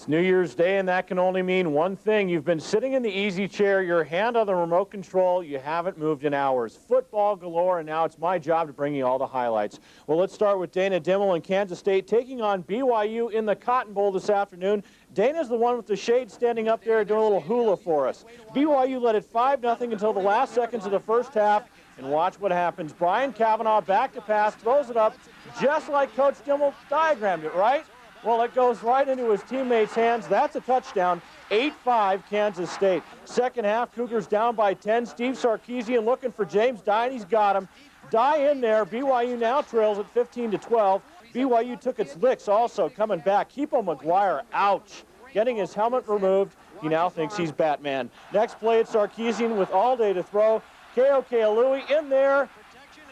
It's New Year's Day, and that can only mean one thing. You've been sitting in the easy chair, your hand on the remote control. You haven't moved in hours. Football galore, and now it's my job to bring you all the highlights. Well, let's start with Dana Dimmel and Kansas State taking on BYU in the Cotton Bowl this afternoon. Dana's the one with the shade standing up there doing a little hula for us. BYU led it 5-0 until the last seconds of the first half, and watch what happens. Brian Cavanaugh back to pass, throws it up just like Coach Dimmel diagrammed it, right? Well, it goes right into his teammates' hands. That's a touchdown. 8-5 Kansas State. Second half, Cougars down by 10. Steve Sarkisian looking for James Dye, and he's got him. Dye in there. BYU now trails at 15-12. BYU took its licks also coming back. Keepo McGuire, ouch, getting his helmet removed. He now thinks he's Batman. Next play, it's Sarkisian with all day to throw. Ko Kealui in there,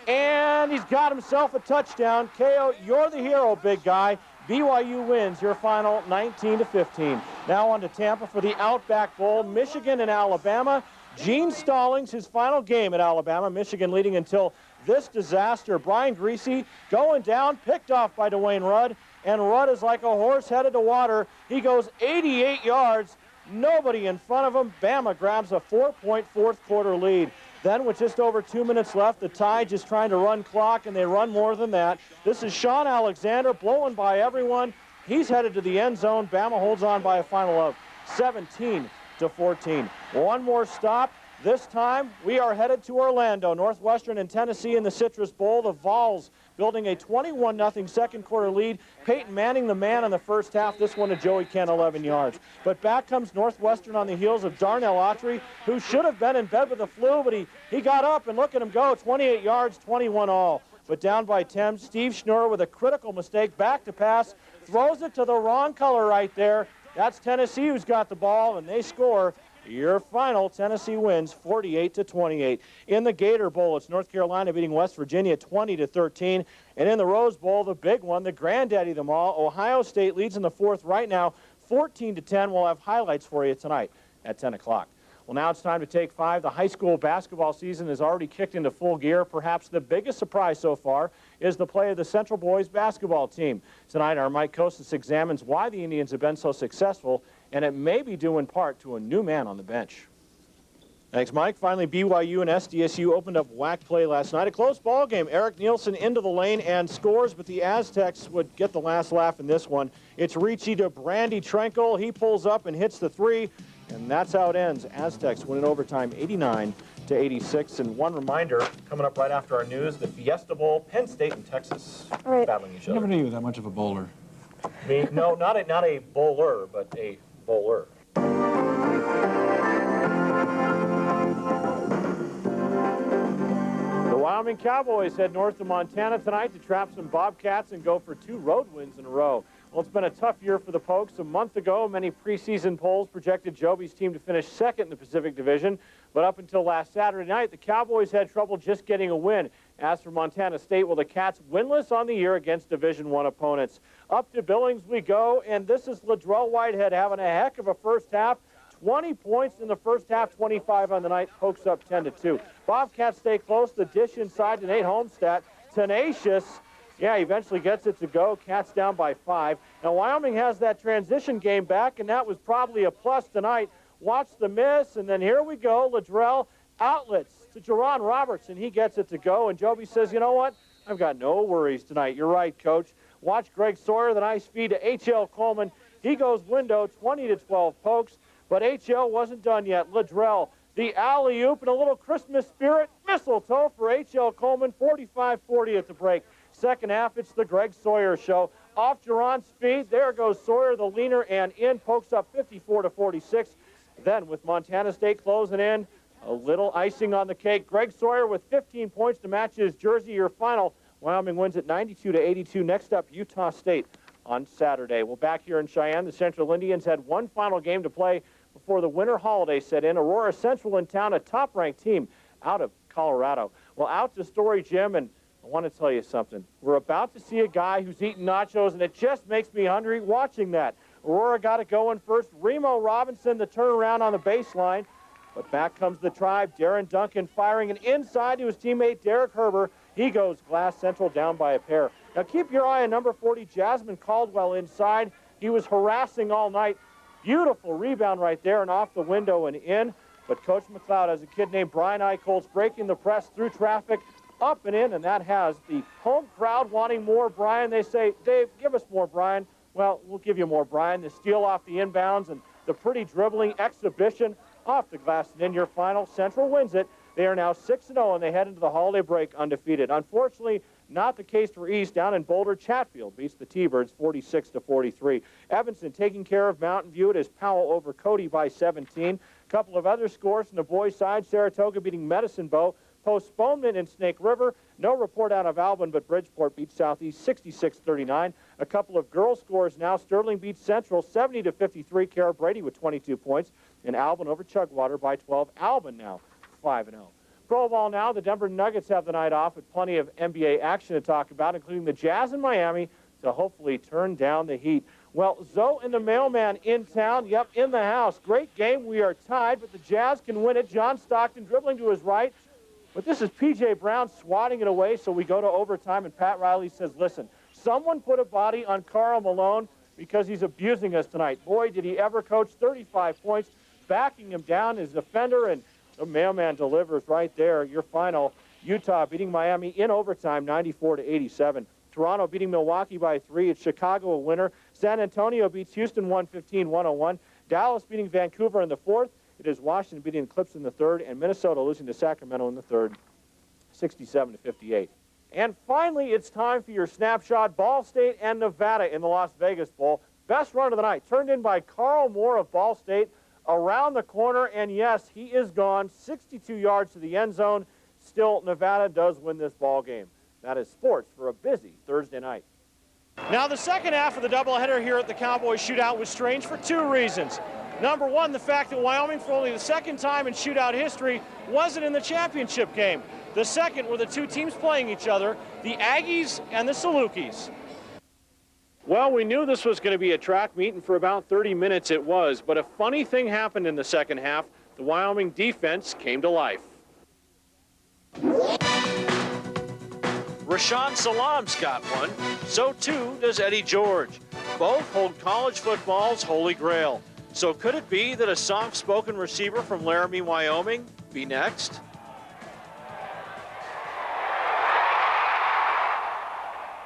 and he's got himself a touchdown. Ko, you're the hero, big guy. BYU wins your final 19-15. Now on to Tampa for the Outback Bowl. Michigan and Alabama. Gene Stallings, his final game at Alabama. Michigan leading until this disaster. Brian Griese going down, picked off by Dwayne Rudd. And Rudd is like a horse headed to water. He goes 88 yards. Nobody in front of him. Bama grabs a 4-point fourth quarter lead. Then with just over 2 minutes left, the Tide just trying to run clock, and they run more than that. This is Sean Alexander blowing by everyone. He's headed to the end zone. Bama holds on by a final of 17-14. One more stop. This time we are headed to Orlando. Northwestern and Tennessee in the Citrus Bowl. The Vols building a 21-0 second quarter lead. Peyton Manning the man in the first half. This one to Joey Kent, 11 yards. But back comes Northwestern on the heels of Darnell Autry, who should have been in bed with the flu, but he got up, and look at him go. 28 yards, 21 all. But down by 10, Steve Schnurr with a critical mistake. Back to pass. Throws it to the wrong color right there. That's Tennessee who's got the ball, and they score. Your final, Tennessee wins 48-28. In the Gator Bowl, it's North Carolina beating West Virginia 20-13. And in the Rose Bowl, the big one, the granddaddy of them all, Ohio State leads in the fourth right now, 14-10. We'll have highlights for you tonight at 10 o'clock. Well, now it's time to take five. The high school basketball season has already kicked into full gear. Perhaps the biggest surprise so far is the play of the Central boys basketball team. Tonight, our Mike Kostis examines why the Indians have been so successful, and it may be due in part to a new man on the bench. Thanks, Mike. Finally, BYU and SDSU opened up whack play last night. A close ball game. Eric Nielsen into the lane and scores, but the Aztecs would get the last laugh in this one. It's Ricci to Brandy Trenkle. He pulls up and hits the three, and that's how it ends. Aztecs win in overtime 89-86. And one reminder, coming up right after our news, the Fiesta Bowl, Penn State and Texas battling each other. I never knew you were that much of a bowler. Me? No, not a bowler, but a bowler. The Wyoming Cowboys head north to Montana tonight to trap some Bobcats and go for 2 road wins in a row. Well, it's been a tough year for the Pokes. A month ago, many preseason polls projected Joby's team to finish second in the Pacific Division. But up until last Saturday night, the Cowboys had trouble just getting a win. As for Montana State, well, the Cats winless on the year against Division I opponents. Up to Billings we go, and this is Ladrell Whitehead having a heck of a first half. 20 points in the first half, 25 on the night. Pokes up 10-2. Bobcats stay close. The dish inside to Nate Homestead. Tenacious. Yeah, he eventually gets it to go. Cats down by 5. Now, Wyoming has that transition game back, and that was probably a plus tonight. Watch the miss, and then here we go. Ladrell outlets to Jerron Robertson. He gets it to go, and Joby says, you know what? I've got no worries tonight. You're right, Coach. Watch Greg Sawyer, the nice feed to H.L. Coleman. He goes window, 20-12 Pokes, but H.L. wasn't done yet. Ladrell, the alley-oop, and a little Christmas spirit. Mistletoe for H.L. Coleman, 45-40 at the break. Second half, it's the Greg Sawyer show. Off Jerron's feet, there goes Sawyer, the leaner, and in. Pokes up 54-46. Then with Montana State closing in, a little icing on the cake. Greg Sawyer with 15 points to match his jersey. Your final, Wyoming wins at 92-82. Next up, Utah State on Saturday. Well, back here in Cheyenne, the Central Indians had one final game to play before the winter holiday set in. Aurora Central in town, a top-ranked team out of Colorado. Well, out to Story Gym, and I want to tell you something. We're about to see a guy who's eating nachos, and it just makes me hungry watching that. Aurora got it going first. Remo Robinson, the turnaround on the baseline. But back comes the Tribe. Darren Duncan firing, and inside to his teammate Derek Herber. He goes Glass Central down by a pair. Now keep your eye on number 40, Jasmine Caldwell inside. He was harassing all night. Beautiful rebound right there and off the window and in. But Coach McLeod has a kid named Brian Eichholz breaking the press through traffic, up and in, and that has the home crowd wanting more, Brian. They say, Dave, give us more, Brian. Well, we'll give you more, Brian. The steal off the inbounds and the pretty dribbling exhibition off the glass and in your final. Central wins it. They are now 6-0, and they head into the holiday break undefeated. Unfortunately, not the case for East. Down in Boulder, Chatfield beats the T-Birds 46-43. Evanston taking care of Mountain View. It is Powell over Cody by 17. A couple of other scores from the boys' side. Saratoga beating Medicine Bow. Postponement in Snake River. No report out of Alvin, but Bridgeport beats Southeast 66-39. A couple of girls' scores now. Sterling beats Central 70-53. Kara Brady with 22 points. And Alvin over Chugwater by 12. Alvin now 5-0. Pro ball now. The Denver Nuggets have the night off with plenty of NBA action to talk about, including the Jazz in Miami to hopefully turn down the heat. Well, Zoe and the mailman in town. Yep, in the house. Great game. We are tied, but the Jazz can win it. John Stockton dribbling to his right. But this is P.J. Brown swatting it away, so we go to overtime, and Pat Riley says, listen, someone put a body on Karl Malone because he's abusing us tonight. Boy, did he ever, coach. 35 points, backing him down as defender, and the mailman delivers right there. Your final, Utah beating Miami in overtime, 94-87. Toronto beating Milwaukee by 3. It's Chicago a winner. San Antonio beats Houston 115-101. Dallas beating Vancouver in the fourth. It is Washington beating the Clips in the third, and Minnesota losing to Sacramento in the third, 67-58. And finally, it's time for your snapshot. Ball State and Nevada in the Las Vegas Bowl. Best run of the night, turned in by Carl Moore of Ball State. Around the corner, and yes, he is gone. 62 yards to the end zone. Still, Nevada does win this ball game. That is sports for a busy Thursday night. Now, the second half of the doubleheader here at the Cowboys Shootout was strange for two reasons. Number one, the fact that Wyoming, for only the second time in shootout history, wasn't in the championship game. The second were the two teams playing each other, the Aggies and the Salukis. Well, we knew this was going to be a track meet, and for about 30 minutes it was. But a funny thing happened in the second half. The Wyoming defense came to life. Rashawn Salam's got one. So too does Eddie George. Both hold college football's holy grail. So could it be that a soft-spoken receiver from Laramie, Wyoming, be next?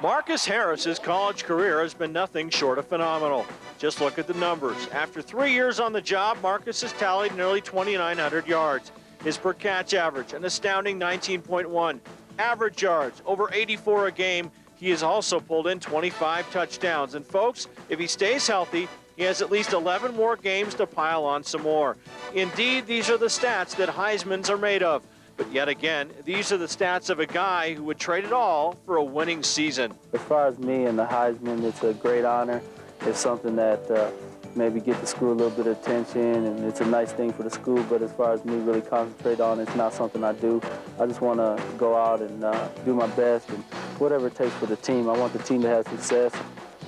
Marcus Harris's college career has been nothing short of phenomenal. Just look at the numbers. After 3 years on the job, Marcus has tallied nearly 2,900 yards. His per catch average, an astounding 19.1. Average yards, over 84 a game. He has also pulled in 25 touchdowns. And folks, if he stays healthy, he has at least 11 more games to pile on some more. Indeed, these are the stats that Heismans are made of. But yet again, these are the stats of a guy who would trade it all for a winning season. As far as me and the Heisman, it's a great honor. It's something that maybe get the school a little bit of attention, and it's a nice thing for the school, but as far as me really concentrate on, it's not something I do. I just want to go out and do my best, and whatever it takes for the team. I want the team to have success.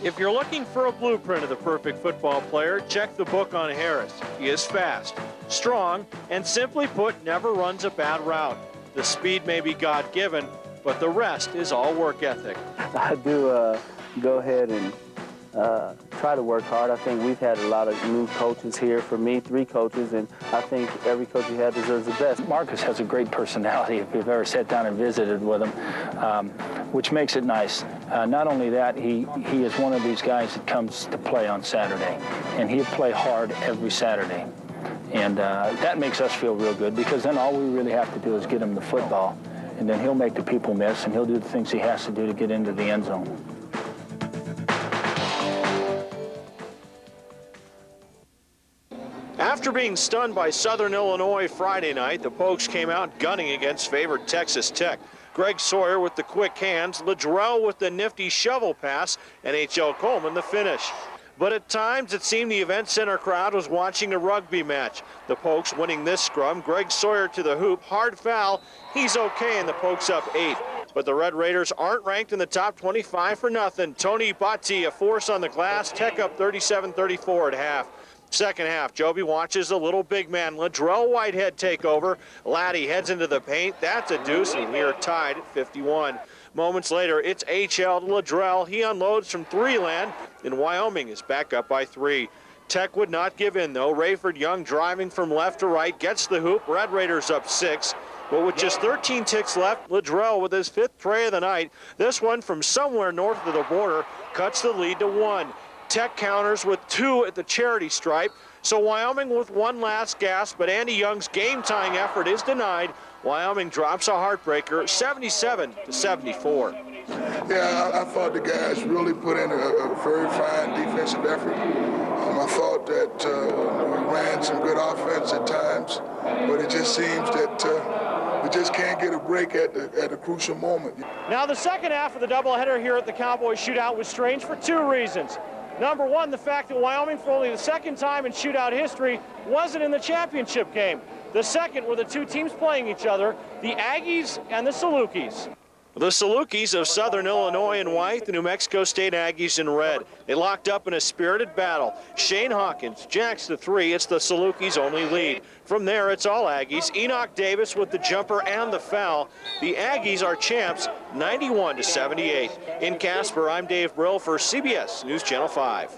If you're looking for a blueprint of the perfect football player, check the book on Harris. He is fast, strong, and simply put, never runs a bad route. The speed may be God-given, but the rest is all work ethic. I do go ahead and try to work hard. I think we've had a lot of new coaches here. For me, 3 coaches, and I think every coach we have deserves the best. Marcus has a great personality, if you've ever sat down and visited with him, which makes it nice. Not only that, he is one of these guys that comes to play on Saturday, and he'll play hard every Saturday. And that makes us feel real good, because then all we really have to do is get him the football, and then he'll make the people miss, and he'll do the things he has to do to get into the end zone. After being stunned by Southern Illinois Friday night, the Pokes came out gunning against favored Texas Tech. Greg Sawyer with the quick hands, Ladrell with the nifty shovel pass, and H.L. Coleman the finish. But at times it seemed the event center crowd was watching a rugby match. The Pokes winning this scrum, Greg Sawyer to the hoop, hard foul, he's okay, and the Pokes up 8. But the Red Raiders aren't ranked in the top 25 for nothing. Tony Batti, a force on the glass, Tech up 37-34 at half. Second half, Joby watches a little big man, Ladrell Whitehead take over. Laddie heads into the paint. That's a deuce, and we are tied at 51. Moments later, it's HL to Ladrell. He unloads from 3-land, and Wyoming is back up by 3. Tech would not give in, though. Rayford Young driving from left to right, gets the hoop. Red Raiders up 6. But with just 13 ticks left, Ladrell with his 5th tray of the night. This one from somewhere north of the border cuts the lead to 1. Tech counters with 2 at the charity stripe. So Wyoming with one last gasp, but Andy Young's game-tying effort is denied. Wyoming drops a heartbreaker, 77-74. Yeah, I thought the guys really put in a very fine defensive effort. I thought that we ran some good offense at times, but it just seems that we just can't get a break at the crucial moment. Now the second half of the doubleheader here at the Cowboys shootout was strange for 2 reasons. Number one, the fact that Wyoming, for only the second time in shootout history, wasn't in the championship game. The second were the 2 teams playing each other, the Aggies and the Salukis. The Salukis of Southern Illinois in white, the New Mexico State Aggies in red. They locked up in a spirited battle. Shane Hawkins jacks the 3. It's the Salukis' only lead. From there, it's all Aggies. Enoch Davis with the jumper and the foul. The Aggies are champs, 91-78. In Casper, I'm Dave Brill for CBS News Channel 5.